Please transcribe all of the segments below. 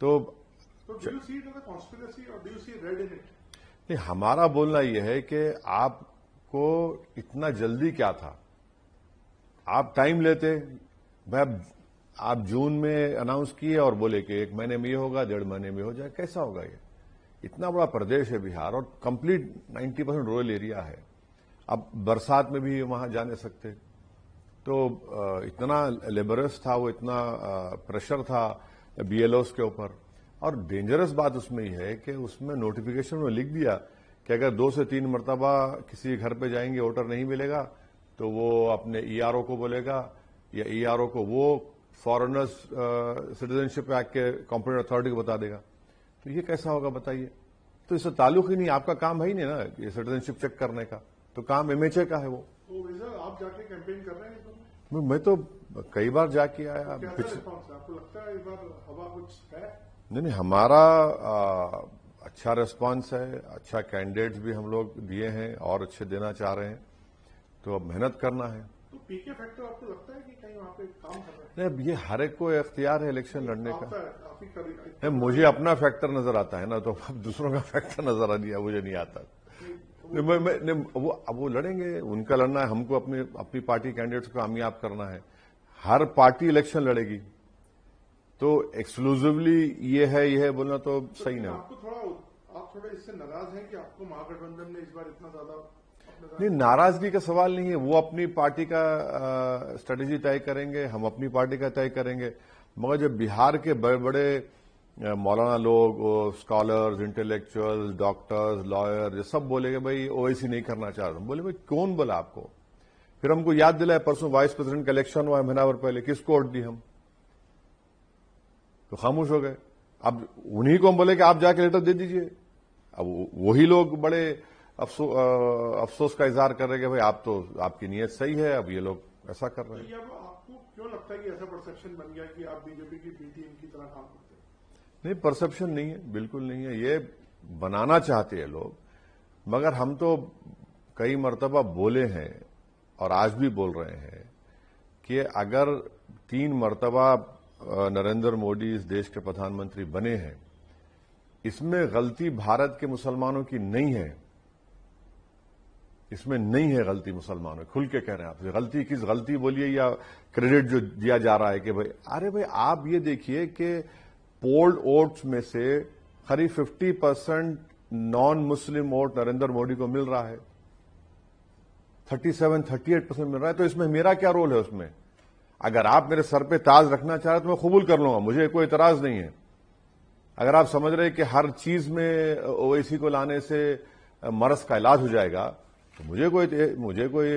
تو So do you see it as a conspiracy or do you see red in it? نہیں، ہمارا بولنا یہ ہے کہ آپ کو اتنا جلدی کیا تھا؟ آپ ٹائم لیتے. آپ جون میں اناؤنس کیے اور بولے کہ 1 مہینے میں یہ ہوگا، 1.5 مہینے میں ہو جائے. کیسا ہوگا یہ؟ اتنا بڑا پردیش ہے بہار اور کمپلیٹ 90% رورل ایریا ہے. اب برسات میں بھی وہاں جا نہیں سکتے. تو اتنا لیبرس تھا وہ، اتنا پریشر تھا بی ایل اوز کے اوپر. اور ڈینجرس بات اس میں یہ ہے کہ اس میں نوٹیفیکیشن میں لکھ دیا کہ اگر 2 سے 3 مرتبہ کسی گھر پہ جائیں گے ووٹر نہیں ملے گا تو وہ اپنے ای آر او کو بولے گا، یا ای آر او کو وہ فارنرز سٹیزنشپ ایکٹ کے کمپیٹنٹ اتھارٹی کو بتا دے گا. تو یہ کیسا ہوگا بتائیے؟ تو اس سے تعلق ہی نہیں، آپ کا کام ہے ہی نہیں نا یہ سٹیزنشپ چیک کرنے کا، تو کام ایم ایچ اے کا ہے وہ. آپ جا کے کیمپین کر رہے ہیں؟ میں تو کئی بار جا کے آیا. کیسا رسپانس ہے؟ آپ کو لگتا ہے اس بار ہوا کچھ ہے؟ نہیں، ہمارا اچھا ریسپانس ہے. اچھا کینڈیڈیٹس بھی ہم لوگ دیے ہیں اور اچھے دینا چاہ رہے ہیں. تو اب محنت کرنا ہے. تو پی کے فیکٹر آپ کو لگتا ہے کہ کہیں وہاں پہ کام کر رہے ہیں؟ نہیں، اب یہ ہر ایک کو اختیار ہے الیکشن لڑنے کا. آپ ہی نہیں، مجھے اپنا فیکٹر نظر آتا ہے نا، تو اب دوسروں کا فیکٹر نظر مجھے نہیں آتا. اب وہ لڑیں گے، ان کا لڑنا ہے. ہم کو اپنی پارٹی کینڈیڈیٹس کو کامیاب کرنا ہے. ہر پارٹی الیکشن لڑے گی، تو ایکسکلوزولی یہ ہے بولنا تو صحیح نہیں. آپ تھوڑا اس سے ناراض ہیں کہ آپ کو مہا گٹھبندھن نے اس بار اتنا زیادہ؟ نہیں، ناراضگی کا سوال نہیں ہے. وہ اپنی پارٹی کا اسٹریٹجی طے کریں گے، ہم اپنی پارٹی کا طے کریں گے. مگر جب بہار کے بڑے بڑے مولانا لوگ، اسکالرز، انٹلیکچوئل، ڈاکٹرز، لائر، یہ سب بولے کہ بھائی او آئی سی نہیں کرنا چاہ رہے. بولے بھائی کون بولا آپ کو؟ پھر ہم کو یاد دلائے پرسوں وائس پریزیڈنٹ کا الیکشن ہوا ہے مہینہ بھر پہلے، کس کو ووٹ دی ہم؟ تو خاموش ہو گئے. اب انہی کو ہم بولے کہ آپ جا کے لیٹر دے دیجئے. اب وہی لوگ بڑے افسوس کا اظہار کر رہے کہ بھائی آپ کی نیت صحیح ہے، اب یہ لوگ ایسا کر رہے ہیں. آپ کو کیوں لگتا ہے کہ ایسا پرسپشن بن گیا کہ آپ بی جے پی کی بی ٹیم کی طرح کام کرتے ہیں؟ نہیں، پرسپشن نہیں ہے، بالکل نہیں ہے. یہ بنانا چاہتے ہیں لوگ. مگر ہم تو کئی مرتبہ بولے ہیں اور آج بھی بول رہے ہیں کہ اگر 3 مرتبہ نریندر مودی اس دیش کے پردھان منتری بنے ہیں، اس میں غلطی بھارت کے مسلمانوں کی نہیں ہے. اس میں نہیں ہے غلطی مسلمانوں. کھل کے کہہ رہے ہیں آپ سے. غلطی کس غلطی بولیے یا کریڈٹ جو دیا جا رہا ہے کہ بھائی، ارے بھائی آپ یہ دیکھیے کہ پولڈ ووٹس میں سے قریب 50% نان مسلم ووٹ نریندر مودی کو مل رہا ہے. 38% مل رہا ہے. تو اس میں میرا کیا رول ہے؟ اس میں اگر آپ میرے سر پہ تاج رکھنا چاہ رہے تو میں قبول کر لوں گا، مجھے کوئی اعتراض نہیں ہے. اگر آپ سمجھ رہے کہ ہر چیز میں او آئی سی کو لانے سے مرض کا علاج ہو جائے گا تو مجھے کوئی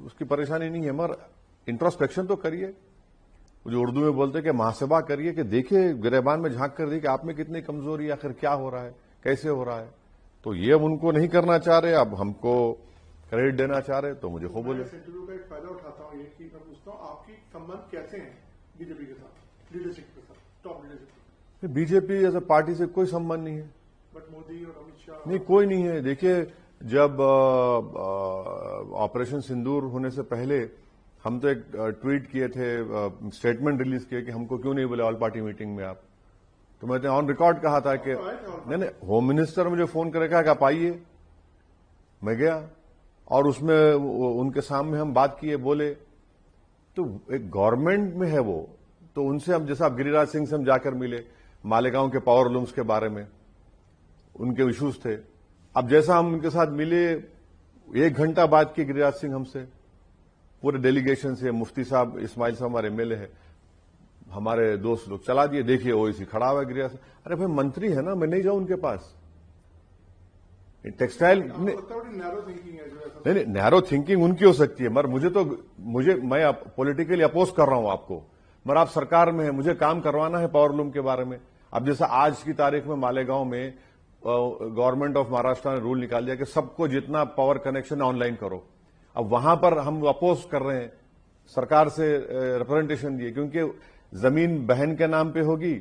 اس کی پریشانی نہیں ہے. مگر انٹروسپیکشن تو کریے، جو اردو میں بولتے کہ محاسبہ کریے، کہ دیکھیے گریبان میں جھانک کر دیکھیے کہ آپ میں کتنی کمزوری ہے، آخر کیا ہو رہا ہے، کیسے ہو رہا ہے. تو یہ اب ان کو نہیں کرنا چاہ رہے، اب ہم کو کریڈٹ دینا چاہ رہے، تو مجھے خوب بولے. اس انٹرویو کا ایک فائدہ اٹھاتا ہوں، یہ کہ میں پوچھتا ہوں آپ کی سمبند کیسے ہیں بی جے پی کے ساتھ، لیڈرشپ کے ساتھ، top leadership? B J P as a party سے کوئی سمبند نہیں ہے. بٹ مودی اور امت شاہ؟ نہیں، کوئی نہیں ہے. دیکھیے جب آپریشن سندور ہونے سے پہلے ہم تو ایک ٹویٹ کیے تھے، اسٹیٹمنٹ ریلیز کیے کہ ہم کو کیوں نہیں بولے آل پارٹی میٹنگ میں آپ. تو میں نے آن ریکارڈ کہا تھا کہ نہیں، ہوم منسٹر مجھے فون کر کہا کہ آپ آئیے. میں گیا اور اس میں ان کے سامنے ہم بات کیے، بولے. تو ایک گورنمنٹ میں ہے وہ، تو ان سے ہم جیسا گری راج سنگھ سے ہم جا کر ملے، مالیگاؤں کے پاور لومز کے بارے میں ان کے ایشوز تھے. اب جیسا ہم ان کے ساتھ ملے، 1 گھنٹہ بات کی گری راج سنگھ ہم سے، پورے ڈیلیگیشن سے. مفتی صاحب اسماعیل صاحب ہمارے ایم ایل اے ہیں، ہمارے دوست لوگ چلا دیے. دیکھیے او سی کھڑا ہوا ہے گری راج سنگھ. ارے بھائی منتری ہے نا، میں نہیں جاؤں ان کے پاس. ٹیکسٹائل نہیں، نیرو تھنکنگ ان کی ہو سکتی ہے، مگر میں پولیٹیکلی اپوز کر رہا ہوں آپ کو. مگر آپ سرکار میں ہیں، مجھے کام کروانا ہے پاور لوم کے بارے میں. اب جیسا آج کی تاریخ میں مالیگاؤں میں گورنمنٹ آف مہاراشٹر نے رول نکال دیا کہ سب کو جتنا پاور کنیکشن آن لائن کرو. اب وہاں پر ہم اپوز کر رہے ہیں، سرکار سے ریپرزنٹیشن دیے، کیونکہ زمین بہن کے نام پہ ہوگی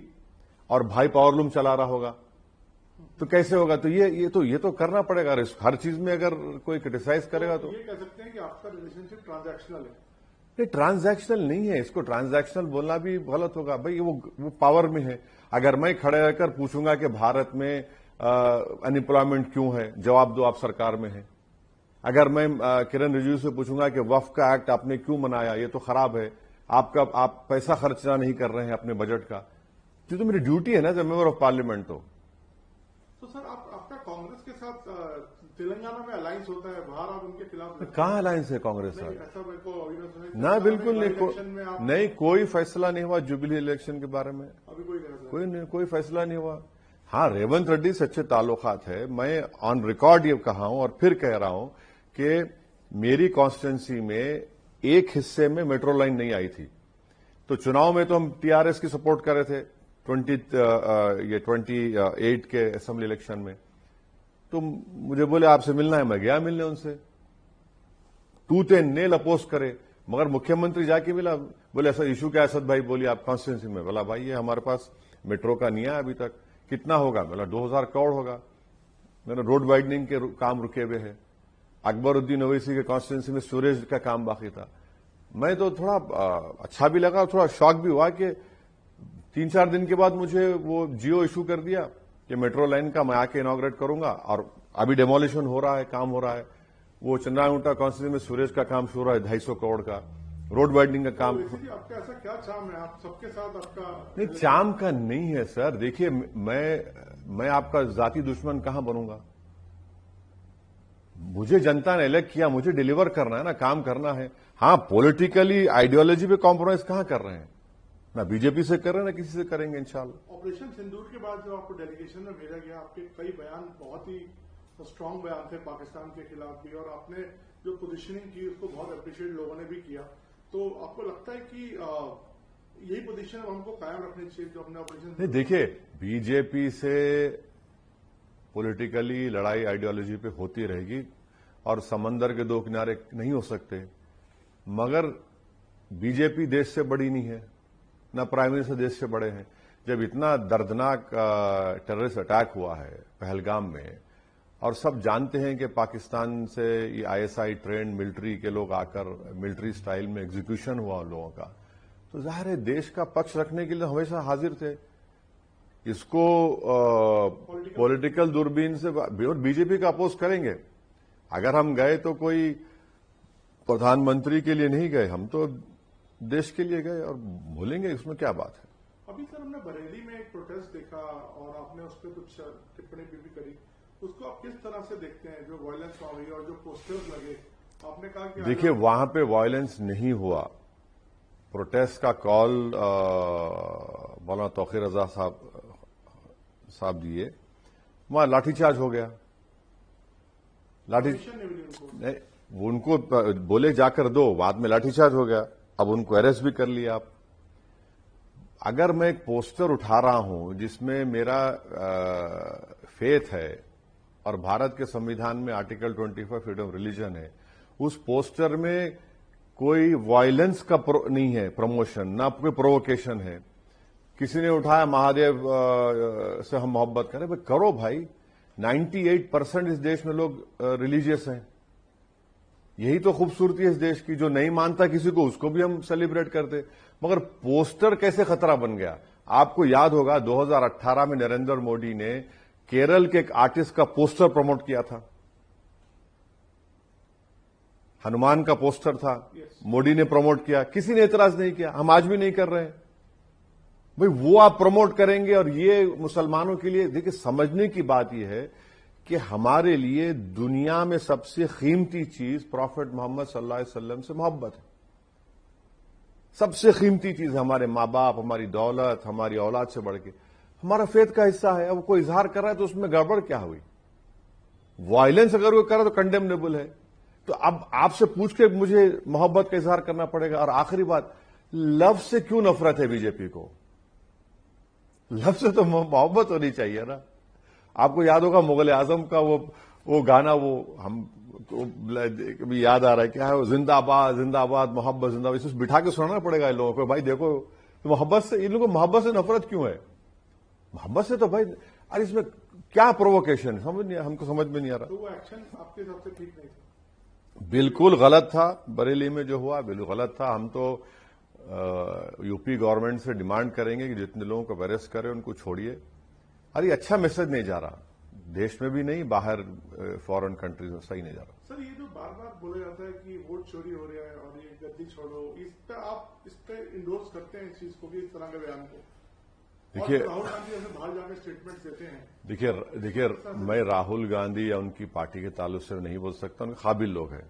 اور بھائی پاور لوم چلا رہا ہوگا، تو کیسے ہوگا؟ تو یہ تو کرنا پڑے گا. ہر چیز میں اگر کوئی کرٹیسائز کرے گا تو یہ کہہ سکتے ہیں کہ آپ کا ریلیشن شپ ٹرانزیکشنل ہے. یہ ٹرانزیکشنل نہیں ہے. اس کو ٹرانزیکشنل بولنا بھی غلط ہوگا. بھائی وہ پاور میں ہے. اگر میں کھڑے رہ کر پوچھوں گا کہ بھارت میں ان امپلائمنٹ کیوں ہے, جواب دو آپ سرکار میں ہے. اگر میں کرن رجیجو سے پوچھوں گا کہ وقف کا ایکٹ آپ نے کیوں منایا, یہ تو خراب ہے, آپ پیسہ خرچنا نہیں کر رہے ہیں اپنے بجٹ کا, یہ تو میری ڈیوٹی ہے نا as a member of parliament. تو سر آپ کا کانگریس کے ساتھ تلنگانہ میں الائنس ہوتا ہے, باہر آپ ان کے خلاف کہاں الائنس ہے کانگریس نہیں, کا؟ ایسا میرے کو نہ بالکل الیکشن میں آپ نہیں, کوئی فیصلہ نہیں ہوا جوبلی الیکشن کے بارے میں. ابھی کوئی فیصلہ نہیں ہوا. ہاں, ریونت ریڈی سے اچھے تعلقات ہے. میں آن ریکارڈ یہ کہا ہوں اور پھر کہہ رہا ہوں کہ میری کانسٹیٹوئنسی میں ایک حصے میں میٹرو لائن نہیں آئی تھی, تو چناؤ میں تو ہم ٹی آر ایس کی سپورٹ کر رہے تھے 28 کے اسمبلی الیکشن میں. تو مجھے بولے آپ سے ملنا ہے, میں گیا ملنے ان سے, ٹوتھ اینڈ نیل اپوز کرے. مگر مکھیہ منتری جا کے ملا, بولے ایسا ایشو کیا اسد بھائی, بولیے آپ کانسٹیٹوئنسی میں. بولا بھائی یہ ہمارے پاس میٹرو کا نہیں ہے ابھی تک. کتنا ہوگا؟ بولا 2000 کروڑ ہوگا. میرا روڈ وائڈنگ کے کام رکے ہوئے ہیں. اکبر الدین اویسی کے کانسٹیٹوئنسی میں سوریج کا کام باقی تھا. میں تو تھوڑا اچھا بھی لگا, تھوڑا شاک بھی ہوا کہ 3-4 دن کے بعد مجھے وہ جیو ایشو کر دیا کہ میٹرو لائن کا میں آ کے انوگریٹ کروں گا, اور ابھی ڈیمولیشن ہو رہا ہے, کام ہو رہا ہے. وہ چندرا اونٹا کانسٹیٹوئنسی میں سوریج کا کام شروع ہو رہا ہے 250 کروڑ کا. روڈ وائڈنگ کا کام. آپ کا ایسا کیا چام ہے, آپ سب کے ساتھ آپ کا نہیں, چام کا نہیں ہے سر. دیکھیے میں آپ کا ذاتی دشمن کہاں بنوں گا؟ مجھے جنتا نے الیکٹ کیا, مجھے ڈیلیور کرنا ہے نا, کام کرنا ہے. ہاں, پولیٹیکلی آئیڈیالوجی پہ کمپرومائز کہاں کر رہے ہیں؟ نہ بی جے پی سے کر رہے ہیں, نہ کسی سے کریں گے انشاءاللہ. آپریشن سندور کے بعد جو آپ کو ڈیلیگیشن میں بھیجا گیا, آپ کے کئی بیان بہت ہی اسٹرانگ بیان تھے پاکستان کے خلاف بھی, اور آپ نے جو پوزیشننگ کی اس کو بہت اپریشیٹ لوگوں نے بھی کیا. تو آپ کو لگتا ہے کہ یہی پوزیشن ہم کو قائم رکھنی چاہیے جو ہم نے آپریشن نہیں, دیکھیے بی جے پی سے پولیٹیکلی لڑائی آئیڈیالوجی پہ ہوتی رہے گی, اور سمندر کے 2 کنارے نہیں ہو سکتے. مگر بی جے پی دیش سے بڑی نہیں ہے, نہ پرائم منسٹر دیش سے بڑے ہیں. جب اتنا دردناک ٹیررسٹ اٹیک ہوا ہے پہلگام میں, اور سب جانتے ہیں کہ پاکستان سے یہ I S I trained military کے لوگ آ کر ملٹری سٹائل میں ایگزیکیوشن ہوا ان لوگوں کا, تو ظاہر ہے دیش کا پکش رکھنے کے لیے ہمیشہ حاضر تھے. اس کو پولیٹیکل دوربین سے بی جے پی کا اپوز کریں گے. اگر ہم گئے تو کوئی پردھان منتری کے لیے نہیں گئے, ہم تو دیش کے لیے گئے, اور بھولیں گے اس میں کیا بات ہے. ابھی سر ہم نے بریلی میں ایک پروٹیسٹ دیکھا, اور آپ نے اس پہ کچھ ٹپڑی بھی کری, اس کو آپ کس طرح سے دیکھتے ہیں, جو وائلنس ہوئی اور جو پوسٹرز لگے؟ آپ نے کہا کہ دیکھیے وہاں پہ وائلنس نہیں ہوا. پروٹیسٹ کا کال مولانا توقیر رضا صاحب دیے, وہاں لاٹھی چارج ہو گیا. وہ ان کو بولے جا کر دو, بعد میں لاٹھی چارج ہو گیا. اب ان کو اریسٹ بھی کر لیا. آپ اگر میں ایک پوسٹر اٹھا رہا ہوں جس میں میرا فیتھ ہے, اور بھارت کے سمویدھان میں آرٹیکل 25 فریڈم آف ریلیجن ہے, اس پوسٹر میں کوئی وائلنس کا نہیں ہے پروموشن, نہ کوئی پرووکیشن ہے. کسی نے اٹھایا مہادیو سے ہم محبت کریں, بھائی کرو بھائی. 98% اس دیش میں لوگ ریلیجیس ہیں. یہی تو خوبصورتی ہے اس دیش کی. جو نہیں مانتا کسی کو, اس کو بھی ہم سیلیبریٹ کرتے. مگر پوسٹر کیسے خطرہ بن گیا؟ آپ کو یاد ہوگا 2018 میں نریندر مودی نے کیرل کے ایک آرٹسٹ کا پوسٹر پروموٹ کیا تھا. ہنومان کا پوسٹر تھا, مودی نے پروموٹ کیا, کسی نے اعتراض نہیں کیا. ہم آج بھی نہیں کر رہے ہیں. بھئی وہ آپ پروموٹ کریں گے, اور یہ مسلمانوں کے لیے دیکھیں سمجھنے کی بات یہ ہے کہ ہمارے لیے دنیا میں سب سے قیمتی چیز پروفٹ محمد صلی اللہ علیہ وسلم سے محبت ہے. سب سے قیمتی چیز ہمارے ماں باپ, ہماری دولت, ہماری اولاد سے بڑھ کے ہمارا فیتھ کا حصہ ہے. اب کوئی اظہار کر رہا ہے تو اس میں گڑبڑ کیا ہوئی؟ وائلنس اگر وہ کر رہا تو کنڈیمنیبل ہے. تو اب آپ سے پوچھ کے مجھے محبت کا اظہار کرنا پڑے گا. اور آخری بات, لفظ سے کیوں نفرت ہے بی جے پی کو؟ لفظ سے تو محبت ہونی چاہیے نا. آپ کو یاد ہوگا مغل اعظم کا وہ گانا, وہ ہم بھی یاد آ رہا ہے, کیا ہے وہ, زندہ آباد زندہ آباد محبت زندہ آباد. اس بٹھا کے سنانا پڑے گا ان لوگوں کو, بھائی دیکھو محبت سے, ان لوگوں کو محبت سے نفرت کیوں ہے؟ محبت سے تو بھائی, ارے اس میں کیا پرووکیشن, ہم کو سمجھ میں نہیں آ رہا. تو وہ ایکشن آپ کے حساب سے ٹھیک نہیں تھا؟ بالکل غلط تھا بریلی میں جو ہوا، بالکل غلط تھا. ہم تو یو پی گورنمنٹ سے ڈیمانڈ کریں گے کہ جتنے لوگوں کو اریسٹ کرے ان کو چھوڑیے. اور یہ اچھا میسج نہیں جا رہا، دیش میں بھی نہیں، باہر فورن کنٹریز میں صحیح نہیں جا رہا. سر یہ جو بار بار بولا جاتا ہے کہ ووٹ چوری ہو رہا ہے اور یہ گدی چھوڑو، اس پہ انڈورس کرتے ہیں اس چیز کو بھی، اس طرح کے بیان کو؟ دیکھیے راہل گاندھی ہمیں باہر جا کے اسٹیٹمنٹ دیتے ہیں. دیکھیے میں راہل گاندھی یا ان کی پارٹی کے تعلق سے نہیں بول سکتا، ان کے قابل لوگ ہیں.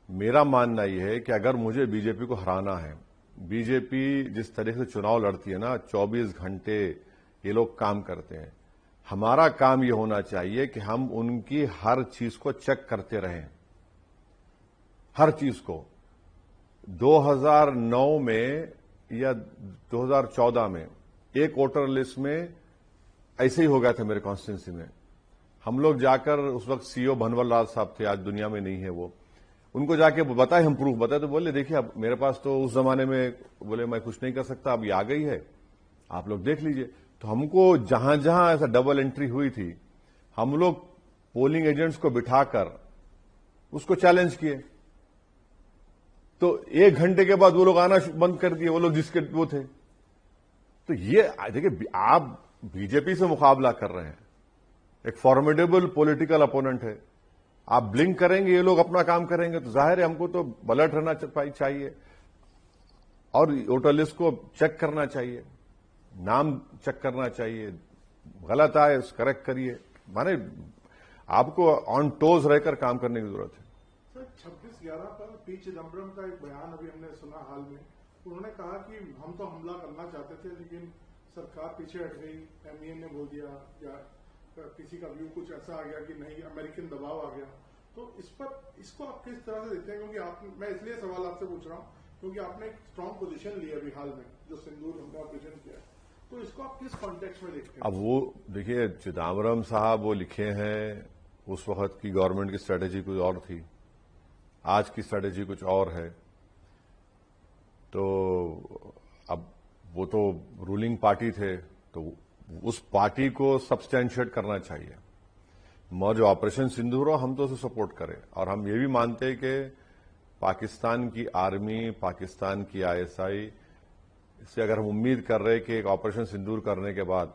میرا ماننا یہ ہے کہ اگر مجھے بی جے پی کو ہرانا ہے، بی جے پی جس طریقے سے چناؤ لڑتی ہے نا، 24 گھنٹے یہ لوگ کام کرتے ہیں. ہمارا کام یہ ہونا چاہیے کہ ہم ان کی ہر چیز کو چیک کرتے رہیں، ہر چیز کو. 2009 میں یا 2014 میں ایک ووٹر لسٹ میں ایسے ہی ہو گیا تھا میرے کانسٹیٹوئنسی میں. ہم لوگ جا کر، اس وقت سی او بھنور لال صاحب تھے، آج دنیا میں نہیں ہے وہ، ان کو جا کے بتائے، ہم پروف بتائے تو بولے دیکھیے اب میرے پاس تو اس زمانے میں بولے میں کچھ نہیں کر سکتا، اب یہ آ گئی ہے، آپ لوگ دیکھ لیجئے. تو ہم کو جہاں جہاں ایسا ڈبل انٹری ہوئی تھی، ہم لوگ پولنگ ایجنٹس کو بٹھا کر اس کو چیلنج کیے. تو 1 گھنٹے کے بعد وہ لوگ آنا بند کر دیے، وہ لوگ جس کے وہ تھے. تو یہ دیکھیے آپ بی جے پی سے مقابلہ کر رہے ہیں، ایک فارمیڈیبل پولیٹیکل اپوننٹ ہے. آپ بلنک کریں گے، یہ لوگ اپنا کام کریں گے، تو ظاہر ہے ہم کو تو الرٹ رہنا چاہیے اور ووٹر لسٹ کو چیک کرنا چاہیے، نام چیک کرنا چاہیے. غلط آئے اس کریکٹ کریے، مانے آپ کو آن ٹوز رہ کر کام کرنے کی ضرورت ہے. سر 26/11 پر پی چدمبرم کا ایک بیان ابھی ہم نے سنا حال میں، انہوں نے کہا کہ ہم تو حملہ کرنا چاہتے تھے لیکن سرکار پیچھے ہٹ گئی، ایم ای اے نے بول دیا، یا کسی کا ویو کچھ ایسا آ گیا کہ نہیں، امریکن دباؤ آ گیا. تو اس کو آپ کس طرح سے دیکھتے ہیں؟ کیونکہ میں اس لیے سوال آپ سے پوچھ رہا ہوں کیونکہ آپ نے ایک اسٹرانگ پوزیشن لی ابھی حال میں جو سندور ہم کا آپریشن کیا ہے، تو اس کو آپ کس کانٹیکسٹ میں دیکھتے ہیں؟ اب وہ دیکھیے چدمبرم صاحب وہ لکھے ہیں، اس وقت کی گورنمنٹ کی اسٹریٹجی کچھ اور تھی، آج کی اسٹریٹجی کچھ اور ہے. تو اب وہ تو رولنگ پارٹی تھے، تو اس پارٹی کو سبسٹینشیٹ کرنا چاہیے. جو آپریشن سندور ہو ہم تو اسے سپورٹ کریں، اور ہم یہ بھی مانتے ہیں کہ پاکستان کی آرمی، پاکستان کی ISI سے اگر ہم امید کر رہے کہ ایک آپریشن سندور کرنے کے بعد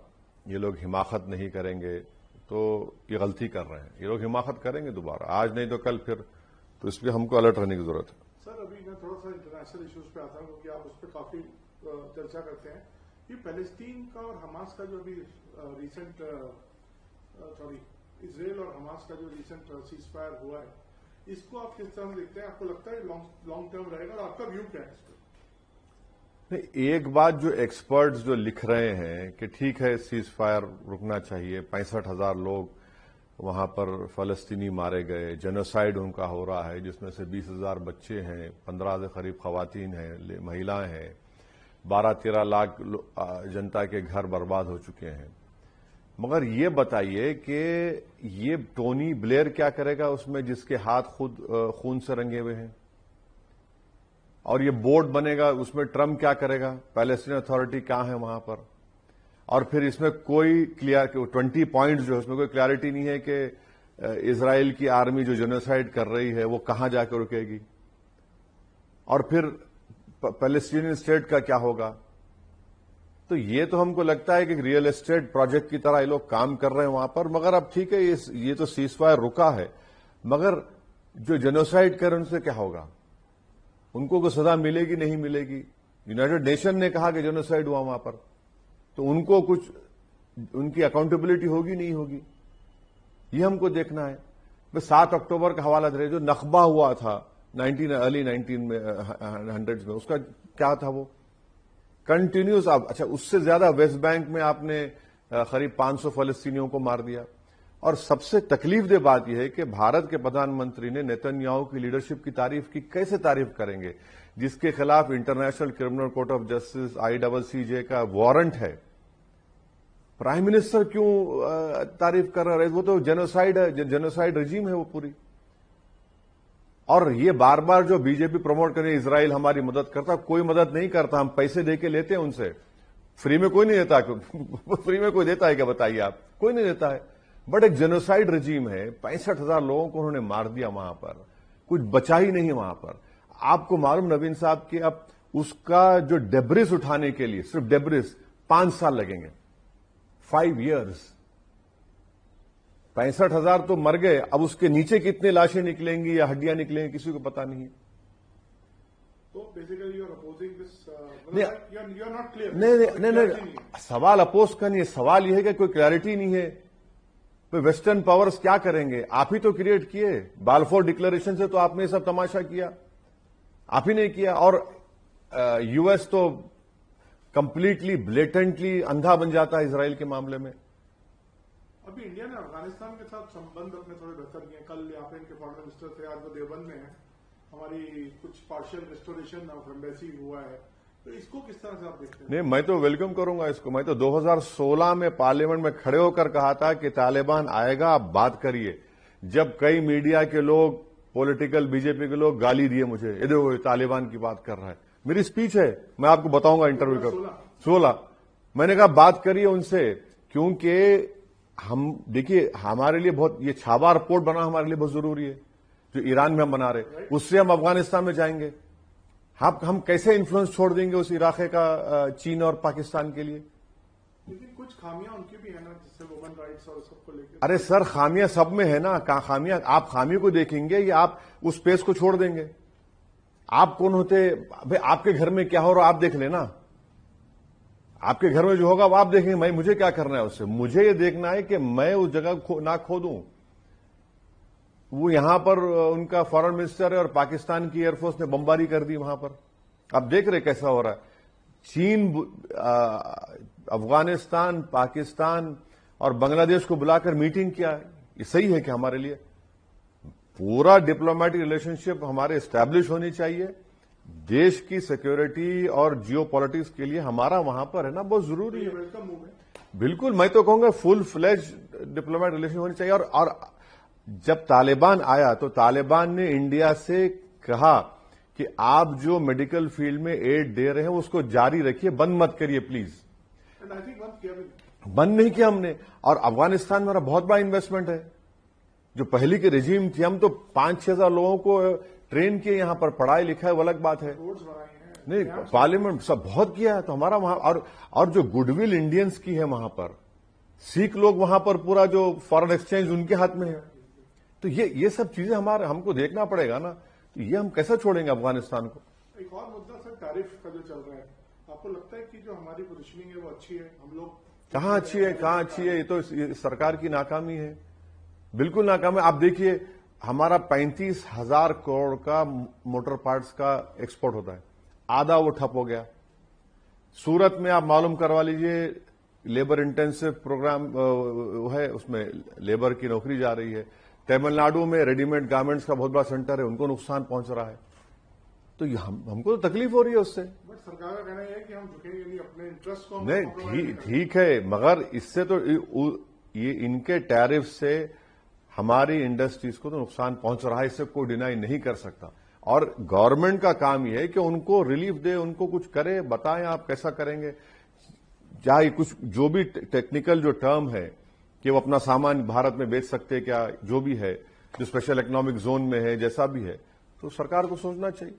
یہ لوگ حماقت نہیں کریں گے تو یہ غلطی کر رہے ہیں. یہ لوگ حماقت کریں گے دوبارہ، آج نہیں تو کل پھر. تو اس پہ ہم کو الرٹ رہنے کی ضرورت ہے. سر ابھی میں تھوڑا سا انٹرنیشنل ایشوز پہ آتا ہوں کیونکہ آپ اس پہ کافی چرچا کرتے ہیں. یہ فلسطین کا اور حماس کا جو ابھی ریسنٹ اسرائیل اور حماس کا جو ریسنٹ سیز فائر ہوا ہے، اس کو آپ کس طرح سے دیکھتے ہیں؟ آپ کو لگتا ہے لانگ ٹرم رہے گا، اور آپ کا ویو کیا ہے اس پہ؟ ایک بات جو ایکسپرٹس جو لکھ رہے ہیں کہ ٹھیک ہے سیز فائر رکنا چاہیے، 65,000 لوگ وہاں پر فلسطینی مارے گئے، جینوسائیڈ ان کا ہو رہا ہے جس میں سے 20,000 بچے ہیں، 15 سے قریب خواتین ہیں، مہیلائیں ہیں، 12-13 لاکھ جنتا کے گھر برباد ہو چکے ہیں. مگر یہ بتائیے کہ یہ ٹونی بلیر کیا کرے گا اس میں، جس کے ہاتھ خود خون سے رنگے ہوئے ہیں؟ اور یہ بورڈ بنے گا، اس میں ٹرمپ کیا کرے گا؟ پیلسٹین اتھارٹی کہاں ہے وہاں پر؟ اور پھر اس میں کوئی 20 پوائنٹس جو ہے اس میں کوئی کلیئرٹی نہیں ہے کہ اسرائیل کی آرمی جو جینوسائیڈ کر رہی ہے وہ کہاں جا کے رکے گی، اور پھر پیلسٹینین اسٹیٹ کا کیا ہوگا. تو یہ تو ہم کو لگتا ہے کہ ریئل اسٹیٹ پروجیکٹ کی طرح یہ لوگ کام کر رہے ہیں وہاں پر. مگر اب ٹھیک ہے یہ تو سیز فائر رکا ہے، مگر جو جینوسائیڈ کر ان سے کیا ہوگا؟ ان کو کوئی سزا ملے گی نہیں ملے گی؟ یونائٹڈ نیشن نے کہا کہ جینوسائیڈ ہوا وہاں پر، تو ان کو کچھ ان کی اکاؤنٹیبلٹی ہوگی نہیں ہوگی؟ یہ ہم کو دیکھنا ہے. 7 اکتوبر کا حوالہ دے جو نخبہ ہوا تھا ارلی 1900 میں، اس کا کیا تھا؟ وہ کنٹینیوس. اچھا اس سے زیادہ ویسٹ بینک میں آپ نے قریب 500 فلسطینیوں کو مار دیا. اور سب سے تکلیف دہ بات یہ ہے کہ بھارت کے پردھان منتری نے نیتن یاہو کی لیڈرشپ کی تعریف کی. کیسے تعریف کریں گے جس کے خلاف international criminal court of justice ICC کا وارنٹ ہے؟ پرائم منسٹر کیوں تعریف کر رہا ہے؟ وہ تو جینوسائیڈ ہے، جینوسائیڈ رجیم ہے وہ پوری. اور یہ بار بار جو بی جے پی پروموٹ کرے اسرائیل ہماری مدد کرتا، کوئی مدد نہیں کرتا. ہم پیسے دے کے لیتے ہیں ان سے، فری میں کوئی نہیں دیتا. فری میں کوئی دیتا ہے کیا بتائیے آپ؟ کوئی نہیں دیتا ہے. بٹ ایک جینوسائیڈ رجیم ہے، 65,000 لوگوں کو انہوں نے مار دیا وہاں پر. کچھ بچا ہی نہیں وہاں پر. آپ کو معلوم نوین صاحب کہ اب اس کا جو ڈیبریز اٹھانے کے لیے صرف ڈیبریز 5 سال لگیں گے. 5 years. 65,000 تو مر گئے, اب اس کے نیچے کتنے لاشیں نکلیں گی یا ہڈیاں نکلیں گی کسی کو پتا نہیں. تو basically you are opposing this, you are not clear. نہیں, سوال اپوز کا نہیں ہے, سوال یہ ہے کہ کوئی کلیئرٹی نہیں ہے. ویسٹرن پاورز کیا کریں گے؟ آپ ہی تو کریٹ کیے. بالفور ڈکلیریشن سے تو آپ نے یہ سب تماشا کیا, آپ ہی نے کیا. اور یو ایس تو کمپلیٹلی بلیٹنٹلی اندھا بن جاتا ہے اسرائیل کے معاملے میں. ابھی انڈیا نے افغانستان کے ساتھ سمبند اپنے تھوڑے بہتر کیے. کل یہاں پہ ان کے فارن منسٹر تھے, آج وہ دیوبند میں ہیں. ہماری کچھ پارشل ریسٹوریشن آف ایمبیسی ہوا ہے, تو اس کو کس طرح سے آپ دیکھتے ہیں؟ نہیں, میں تو ویلکم کروں گا اس کو. میں تو 2016 میں پارلیمنٹ میں کھڑے ہو کر کہا تھا کہ طالبان آئے گا, آپ بات کریے. جب کئی میڈیا کے لوگ, پولیٹیکل بی جے پی کے لوگ گالی دیے مجھے, یہ دیکھو طالبان کی بات کر رہا ہے. میری اسپیچ ہے, میں آپ کو بتاؤں گا انٹرویو کر 16. میں نے کہا بات کریے ان سے, کیونکہ ہم دیکھیے ہمارے لیے بہت, یہ چھابا رپورٹ بنا ہمارے لیے بہت ضروری ہے جو ایران میں ہم بنا رہے, اس سے ہم افغانستان میں جائیں گے. ہم کیسے انفلوئنس چھوڑ دیں گے اس علاقے کا چین اور پاکستان کے لیے؟ لیکن کچھ خامیاں ان کی بھی ہیں نا, جس سے وومن رائٹس اور سب کو لے کے. ارے سر, خامیاں سب میں ہے نا. خامیاں, آپ خامیوں کو دیکھیں گے یا آپ اس پیس کو چھوڑ دیں گے؟ آپ کون ہوتے بھائی؟ آپ کے گھر میں کیا ہو رہا آپ دیکھ لینا. آپ کے گھر میں جو ہوگا وہ آپ دیکھیں گے. مجھے کیا کرنا ہے اس سے؟ مجھے یہ دیکھنا ہے کہ میں اس جگہ نہ کھو دوں. وہ یہاں پر ان کا فارن منسٹر ہے اور پاکستان کی ایئر فورس نے بمباری کر دی وہاں پر. آپ دیکھ رہے کیسا ہو رہا ہے. چین افغانستان, پاکستان اور بنگلہ دیش کو بلا کر میٹنگ کیا. یہ صحیح ہے کہ ہمارے لیے پورا ڈپلومیٹک ریلیشن شپ ہمارے اسٹیبلش ہونی چاہیے. دیش کی سیکورٹی اور جیو پالیٹکس کے لیے ہمارا وہاں پر رہنا بہت ضروری ہے. ویلکم موو ہے. بالکل, میں تو کہوں گا فل فلیج ڈپلومیٹک ریلیشن ہونی چاہیے. اور جب طالبان آیا تو طالبان نے انڈیا سے کہا کہ آپ جو میڈیکل فیلڈ میں ایڈ دے رہے ہیں اس کو جاری رکھیے, بند مت کریے پلیز. بند نہیں کیا ہم نے. اور افغانستان میں ہمارا بہت بڑا انویسٹمنٹ ہے. جو پہلی کے رجیم تھی, ہم تو 5-6 ہزار لوگوں کو ٹرین کیے یہاں پر, پڑھائی لکھائی وہ الگ بات ہے. نہیں, پارلیمنٹ سب بہت کیا ہے. تو ہمارا وہاں اور جو گڈ ول انڈینز کی ہے وہاں پر, سکھ لوگ وہاں پر, پورا جو فارن ایکسچینج ان کے ہاتھ میں ہے. تو یہ سب چیزیں ہم کو دیکھنا پڑے گا نا. تو یہ ہم کیسے چھوڑیں گے افغانستان کو؟ ایک اور مدعا سر, ٹیرف کا جو چل رہا ہے, آپ کو لگتا ہے کہ جو ہماری پوزیشننگ ہے وہ اچھی ہے؟ ہم لوگ کہاں اچھی ہے, کہاں اچھی ہے؟ یہ تو سرکار کی ناکامی ہے, بالکل ناکام ہے. آپ دیکھیے ہمارا 35,000 کروڑ کا موٹر پارٹس کا ایکسپورٹ ہوتا ہے, آدھا وہ ٹھپ ہو گیا. سورت میں آپ معلوم کروا لیجئے, لیبر انٹینسو پروگرام ہے, اس میں لیبر کی نوکری جا رہی ہے. تمل ناڈو میں ریڈی میڈ گارمنٹس کا بہت بڑا سینٹر ہے, ان کو نقصان پہنچ رہا ہے. تو ہم کو تو تکلیف ہو رہی ہے اس سے. بٹ سرکار کا کہنا یہ ہے کہ ہم جھکیں گے نہیں, اپنے انٹرسٹ کو. نہیں, ٹھیک ہے, مگر اس سے تو یہ ان کے ٹیرف سے ہماری انڈسٹریز کو تو نقصان پہنچ رہا ہے, اس سے کوئی ڈینائی نہیں کر سکتا. اور گورنمنٹ کا کام یہ ہے کہ ان کو ریلیف دے, ان کو کچھ کرے, بتائیں آپ کیسا کریں گے. چاہے کچھ جو بھی ٹیکنیکل جو ٹرم ہے کہ وہ اپنا سامان بھارت میں بیچ سکتے, کیا جو بھی ہے, جو اسپیشل اکنامک زون میں ہے, جیسا بھی ہے, تو سرکار کو سوچنا چاہیے.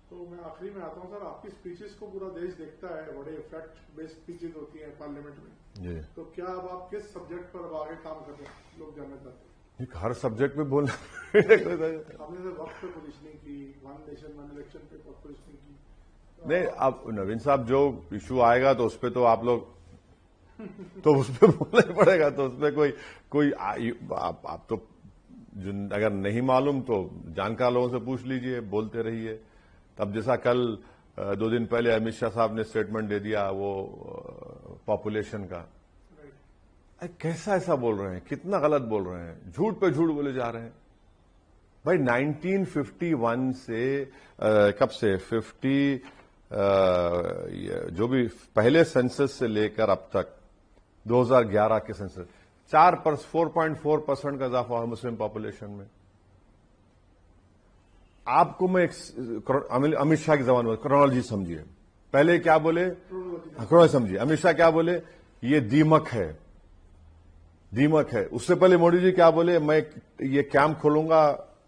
تو میں آخری میں آتا ہوں سر, آپ کی اسپیچز کو پورا دیش دیکھتا ہے, بڑے فیکٹ بیسڈ اسپیچز ہوتی ہیں پارلیمنٹ میں. تو کیا اب آپ کس سبجیکٹ پر آگے کام کر رہے ہیں, لوگ جاننا چاہتے ہیں؟ ہر سبجیکٹ پہ بولنا. ہم نے وقت پہ پوزیشننگ کی, ون نیشن ون الیکشن پہ پوزیشننگ کی. نہیں, اب نوین صاحب جو ایشو آئے گا تو اس پہ تو آپ لوگ تو اس پہ بولنا ہی پڑے گا. تو اس پہ کوئی آپ تو اگر نہیں معلوم تو جانکار لوگوں سے پوچھ لیجئے, بولتے رہیے. تب جیسا کل 2 دن پہلے امت شاہ صاحب نے اسٹیٹمنٹ دے دیا وہ پاپولیشن کا, کیسا ایسا بول رہے ہیں, کتنا غلط بول رہے ہیں, جھوٹ پہ جھوٹ بولے جا رہے ہیں. بھائی 1951 سے کب سے 50 جو بھی پہلے سینسس سے لے کر اب تک 2011 کے سینسس 4.4% کا اضافہ ہوا مسلم پاپولیشن میں. آپ کو میں امت شاہ کی زبان میں کرونالوجی سمجھیے. پہلے کیا بولے, کرونالوجی سمجھیے. امت شاہ کیا بولے, یہ دیمک ہے, دیمک ہے. اس سے پہلے مودی جی کیا بولے, میں یہ کیمپ کھولوں گا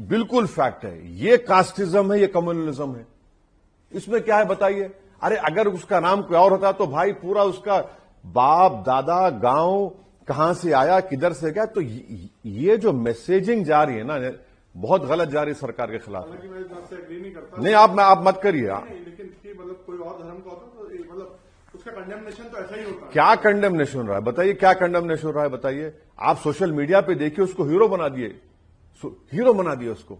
بالکل فیکٹ ہے. یہ کاسٹزم ہے, یہ کمیونلزم ہے. اس میں کیا ہے بتائیے؟ ارے اگر اس کا نام کوئی اور ہوتا تو بھائی پورا اس کا باپ دادا گاؤں کہاں سے آیا کدھر سے گیا. تو یہ جو میسیجنگ جا رہی ہے نا بہت غلط جا رہی ہے سرکار کے خلاف. حالانکہ میں اس بات سے اگری نہیں کرتا. نہیں آپ مت کریے. لیکن مطلب کوئی اور دھرم کا ہوتا تو مطلب اس کا کنڈیمنیشن تو ایسا ہی ہوتا ہے. کیا کنڈیمنیشن ہو رہا ہے بتائیے؟ کیا کنڈیمنیشن ہو رہا ہے بتائیے؟ آپ سوشل میڈیا پہ دیکھیے اس کو ہیرو بنا دیے اس کو.